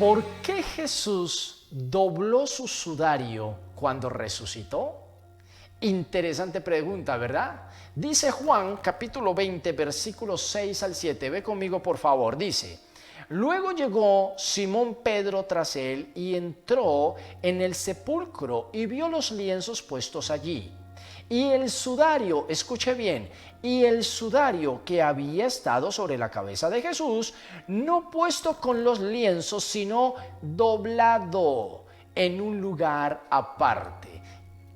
¿Por qué Jesús dobló su sudario cuando resucitó? Interesante pregunta, ¿verdad? Dice Juan capítulo 20, versículos 6 al 7. Ve conmigo, por favor. Dice: luego llegó Simón Pedro tras él y entró en el sepulcro y vio los lienzos puestos allí. Y el sudario, escuche bien, y el sudario que había estado sobre la cabeza de Jesús, no puesto con los lienzos, sino doblado en un lugar aparte.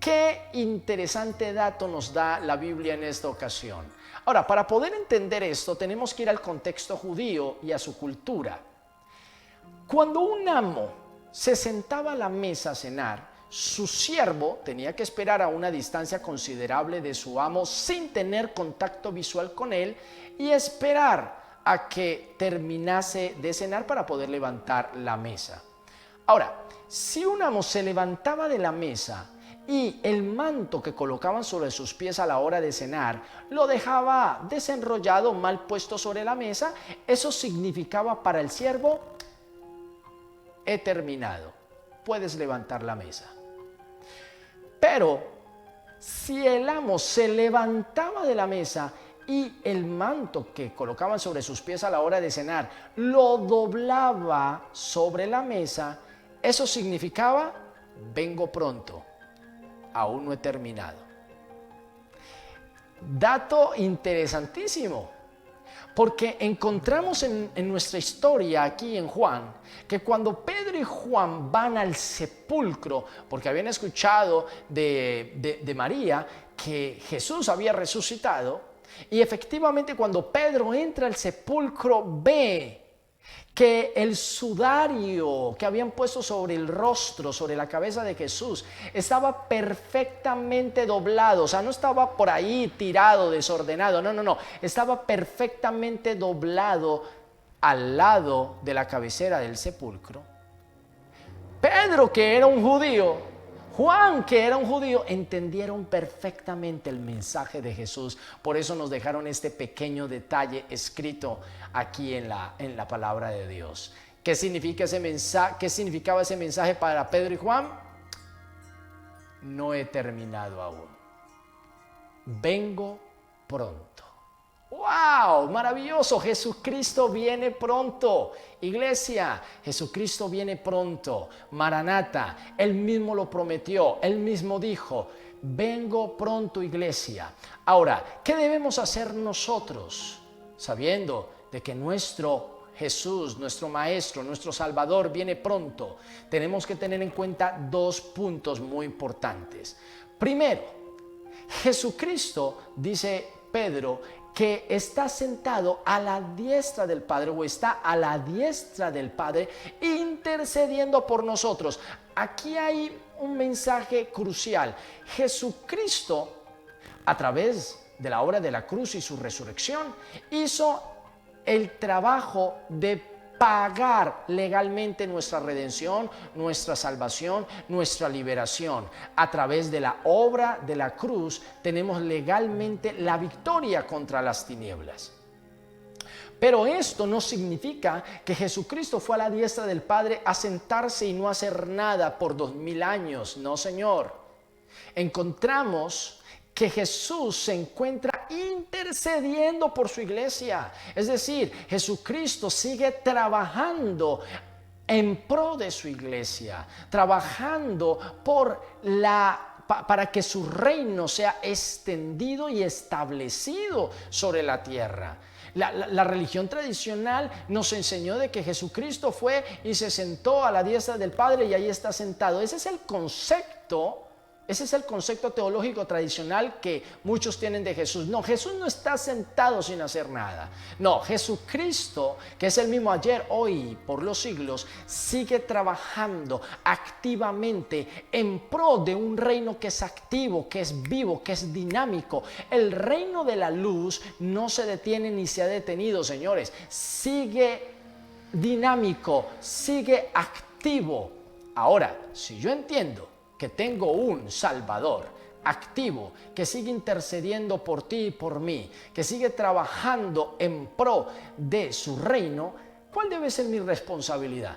Qué interesante dato nos da la Biblia en esta ocasión. Ahora, para poder entender esto, tenemos que ir al contexto judío y a su cultura. Cuando un amo se sentaba a la mesa a cenar, su siervo tenía que esperar a una distancia considerable de su amo sin tener contacto visual con él y esperar a que terminase de cenar para poder levantar la mesa. Ahora, si un amo se levantaba de la mesa y el manto que colocaban sobre sus pies a la hora de cenar lo dejaba desenrollado, mal puesto sobre la mesa, eso significaba para el siervo: he terminado, puedes levantar la mesa. Pero si el amo se levantaba de la mesa y el manto que colocaban sobre sus pies a la hora de cenar lo doblaba sobre la mesa, eso significaba: vengo pronto, aún no he terminado. Dato interesantísimo, porque encontramos en nuestra historia aquí en Juan que cuando Pedro y Juan van al sepulcro, porque habían escuchado de María que Jesús había resucitado, y efectivamente cuando Pedro entra al sepulcro ve que el sudario que habían puesto sobre el rostro, sobre la cabeza de Jesús, estaba perfectamente doblado. O sea, no estaba por ahí tirado, desordenado. No. Estaba perfectamente doblado al lado de la cabecera del sepulcro. Pedro, que era un judío, Juan, que era un judío, entendieron perfectamente el mensaje de Jesús. Por eso nos dejaron este pequeño detalle escrito aquí en la palabra de Dios. ¿Qué significa ese mensaje? ¿Qué significaba ese mensaje para Pedro y Juan? No he terminado aún. Vengo pronto. ¡Wow! Maravilloso. Jesucristo viene pronto. Iglesia, Jesucristo viene pronto. Maranata, Él mismo lo prometió. Él mismo dijo: vengo pronto, iglesia. Ahora, ¿qué debemos hacer nosotros? Sabiendo de que nuestro Jesús, nuestro Maestro, nuestro Salvador viene pronto, tenemos que tener en cuenta dos puntos muy importantes. Primero, Jesucristo, dice Pedro, que está sentado a la diestra del Padre, o está a la diestra del Padre intercediendo por nosotros. Aquí hay un mensaje crucial. Jesucristo, a través de la obra de la cruz y su resurrección, hizo el trabajo de pagar legalmente nuestra redención, nuestra salvación, nuestra liberación. A través de la obra de la cruz tenemos legalmente la victoria contra las tinieblas. Pero esto no significa que Jesucristo fue a la diestra del Padre a sentarse y no hacer nada por 2000 años. No, Señor. Encontramos que Jesús se encuentra intercediendo por su iglesia. Es decir, Jesucristo sigue trabajando en pro de su iglesia, trabajando para que su reino sea extendido y establecido sobre la tierra. La religión tradicional nos enseñó de que Jesucristo fue y se sentó a la diestra del Padre y ahí está sentado. Ese es el concepto teológico tradicional que muchos tienen de Jesús. No, Jesús no está sentado sin hacer nada. No, Jesucristo, que es el mismo ayer, hoy y por los siglos, sigue trabajando activamente en pro de un reino que es activo, que es vivo, que es dinámico. El reino de la luz no se detiene ni se ha detenido, señores. Sigue dinámico, sigue activo. Ahora, si yo entiendo que tengo un Salvador activo, que sigue intercediendo por ti y por mí, que sigue trabajando en pro de su reino, ¿cuál debe ser mi responsabilidad?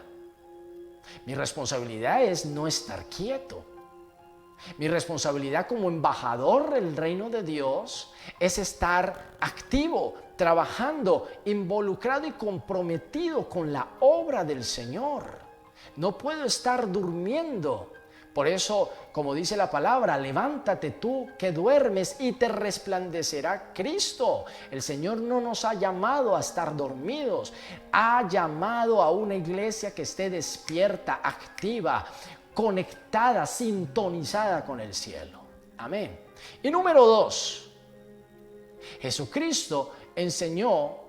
Mi responsabilidad es no estar quieto. Mi responsabilidad como embajador del reino de Dios es estar activo, trabajando, involucrado y comprometido con la obra del Señor. No puedo estar durmiendo. Por eso, como dice la palabra, levántate tú que duermes y te resplandecerá Cristo. El Señor no nos ha llamado a estar dormidos, ha llamado a una iglesia que esté despierta, activa, conectada, sintonizada con el cielo. Amén. Y número 2, Jesucristo enseñó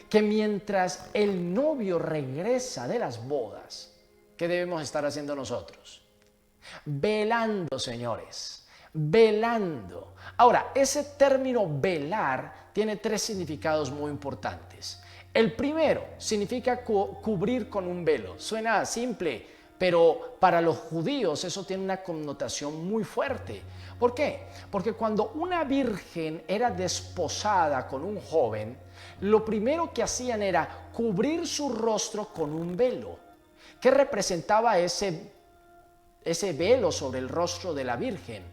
que mientras el novio regresa de las bodas, ¿qué debemos estar haciendo nosotros? Velando, señores, velando. Ahora, ese término velar tiene 3 significados muy importantes. El primero significa cubrir con un velo. Suena simple, pero para los judíos eso tiene una connotación muy fuerte. ¿Por qué? Porque cuando una virgen era desposada con un joven, lo primero que hacían era cubrir su rostro con un velo. ¿Qué representaba ese velo sobre el rostro de la virgen?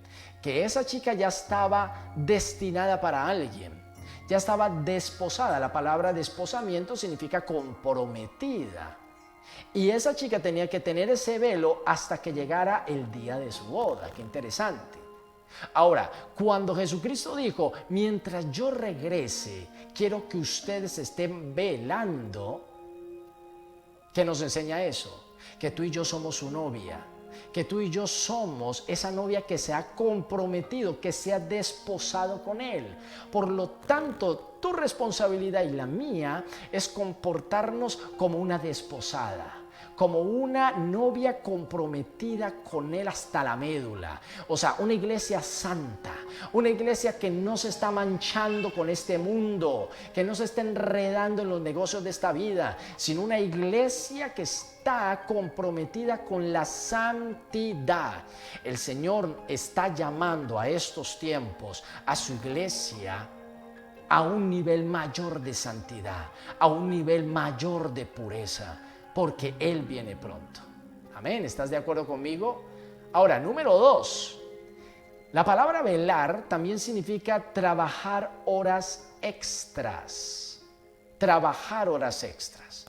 Que esa chica ya estaba destinada para alguien, ya estaba desposada. La palabra desposamiento significa comprometida. Y esa chica tenía que tener ese velo hasta que llegara el día de su boda. Qué interesante. Ahora, cuando Jesucristo dijo, mientras yo regrese, quiero que ustedes estén velando, ¿qué nos enseña eso? Que tú y yo somos su novia, que tú y yo somos esa novia que se ha comprometido, que se ha desposado con Él. Por lo tanto, tu responsabilidad y la mía es comportarnos como una desposada, como una novia comprometida con Él hasta la médula. O sea, una iglesia santa, una iglesia que no se está manchando con este mundo, que no se está enredando en los negocios de esta vida, sino una iglesia que está comprometida con la santidad. El Señor está llamando a estos tiempos a su iglesia a un nivel mayor de santidad, a un nivel mayor de pureza, porque Él viene pronto. Amén, ¿estás de acuerdo conmigo? Ahora, número 2, la palabra velar también significa trabajar horas extras. Trabajar horas extras.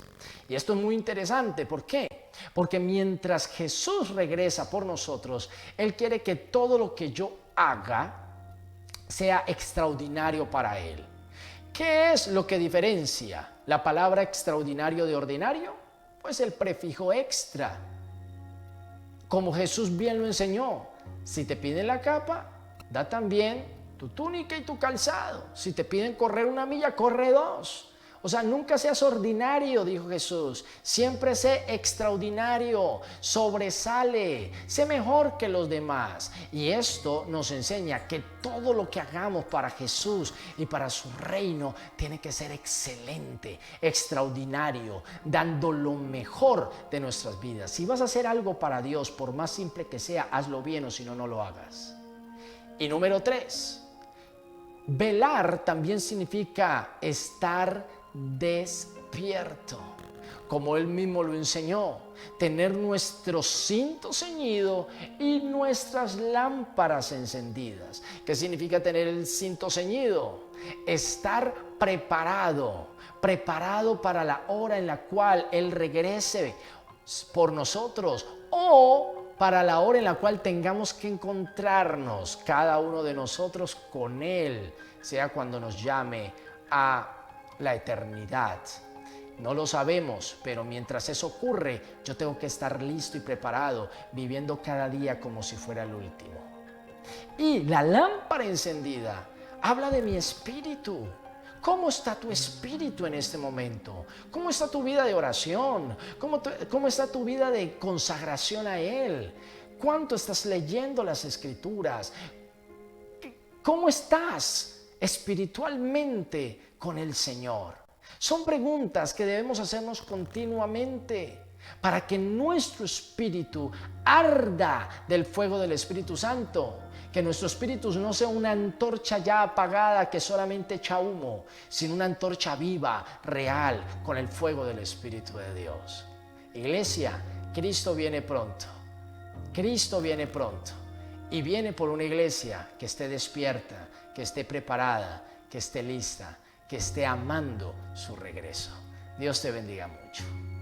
Y esto es muy interesante, ¿por qué? Porque mientras Jesús regresa por nosotros, Él quiere que todo lo que yo haga sea extraordinario para Él. ¿Qué es lo que diferencia la palabra extraordinario de ordinario? Pues el prefijo extra. Como Jesús bien lo enseñó, si te piden la capa, da también tu túnica y tu calzado. Si te piden correr 1 milla, corre 2. O sea, nunca seas ordinario, dijo Jesús. Siempre sé extraordinario, sobresale, sé mejor que los demás. Y esto nos enseña que todo lo que hagamos para Jesús y para su reino tiene que ser excelente, extraordinario, dando lo mejor de nuestras vidas. Si vas a hacer algo para Dios, por más simple que sea, hazlo bien, o si no, no lo hagas. Y número 3, velar también significa estar despierto, como Él mismo lo enseñó, tener nuestro cinto ceñido y nuestras lámparas encendidas. ¿Qué significa tener el cinto ceñido? Estar preparado para la hora en la cual Él regrese por nosotros, o para la hora en la cual tengamos que encontrarnos cada uno de nosotros con Él, sea cuando nos llame a la eternidad. No lo sabemos, pero mientras eso ocurre, yo tengo que estar listo y preparado, viviendo cada día como si fuera el último. Y la lámpara encendida habla de mi espíritu. ¿Cómo está tu espíritu en este momento? ¿Cómo está tu vida de oración? ¿Cómo está tu vida de consagración a Él? ¿Cuánto estás leyendo las Escrituras? ¿Cómo estás espiritualmente con el Señor? Son preguntas que debemos hacernos continuamente para que nuestro espíritu arda del fuego del Espíritu Santo, que nuestro espíritu no sea una antorcha ya apagada que solamente echa humo, sino una antorcha viva, real, con el fuego del Espíritu de Dios. Iglesia, Cristo viene pronto. Cristo viene pronto. Y viene por una iglesia que esté despierta, que esté preparada, que esté lista, que esté amando su regreso. Dios te bendiga mucho.